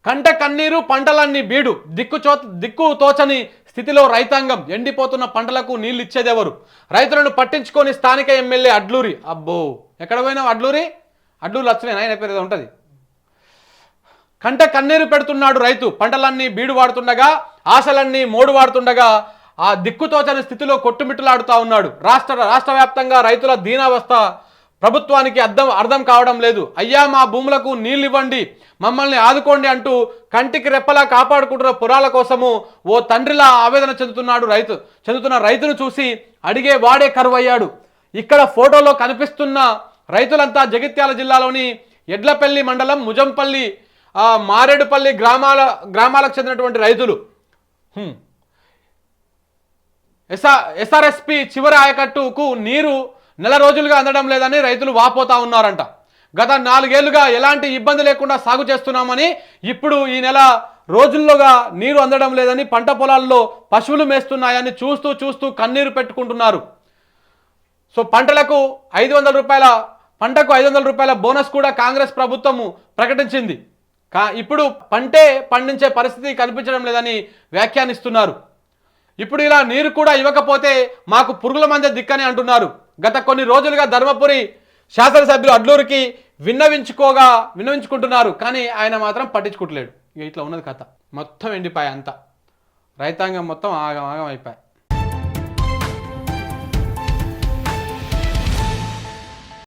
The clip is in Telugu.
కంట కన్నీరు పంటలన్నీ బీడు దిక్కు తోచని స్థితిలో రైతాంగం. ఎండిపోతున్న పంటలకు నీళ్లు ఇచ్చేదెవరు? రైతులను పట్టించుకొని స్థానిక ఎమ్మెల్యే అడ్లూరి. అబ్బో, ఎక్కడ పోయినావు అడ్లూరి? అడ్లూరు లక్ష్మణ్ ఆయన పేరు ఉంటుంది. కంట కన్నీరు పెడుతున్నాడు రైతు. పంటలన్నీ బీడు వాడుతుండగా, ఆశలన్నీ మోడు వాడుతుండగా ఆ దిక్కుతోచని స్థితిలో కొట్టుమిట్టులాడుతూ ఉన్నాడు. రాష్ట్ర వ్యాప్తంగా రైతుల దీనావస్థ ప్రభుత్వానికి అర్థం కావడం లేదు. అయ్యా, మా భూములకు నీళ్ళు ఇవ్వండి, మమ్మల్ని ఆదుకోండి అంటూ కంటికి రెప్పలా కాపాడుకుంటున్న పొలాల కోసము ఓ తండ్రిలా ఆవేదన చెందుతున్న రైతును చూసి అడిగే వాడే కరువయ్యాడు. ఇక్కడ ఫోటోలో కనిపిస్తున్న రైతులంతా జగిత్యాల జిల్లాలోని ఎడ్లపల్లి మండలం ముజంపల్లి, మారేడుపల్లి గ్రామాలకు చెందినటువంటి రైతులు. ఎస్ఆర్ఎస్పి చివరి ఆయకట్టుకు నీరు నెల రోజులుగా అందడం లేదని రైతులు వాపోతా ఉన్నారంట. గత 4 ఏళ్లుగా ఎలాంటి ఇబ్బంది లేకుండా సాగు చేస్తున్నామని, ఇప్పుడు ఈ నెల రోజుల్లోగా నీరు అందడం లేదని, పంట పొలాల్లో పశువులు మేస్తున్నాయని చూస్తూ కన్నీరు పెట్టుకుంటున్నారు. సో పంటకు 500 రూపాయల బోనస్ కూడా కాంగ్రెస్ ప్రభుత్వము ప్రకటించింది. ఇప్పుడు పంటే పండించే పరిస్థితి కనిపించడం లేదని వ్యాఖ్యానిస్తున్నారు. ఇప్పుడు ఇలా నీరు కూడా ఇవ్వకపోతే మాకు పురుగుల మంద దిక్కని అంటున్నారు. గత కొన్ని రోజులుగా ధర్మపురి శాసనసభ్యులు అడ్లూరికి విన్నవించుకుంటున్నారు, కానీ ఆయన మాత్రం పట్టించుకుంటలేడు. ఇట్లా ఉన్నది కథ. మొత్తం ఎండిపాయ అంతా, రైతాంగం మొత్తం ఆగం అయిపోయాయి.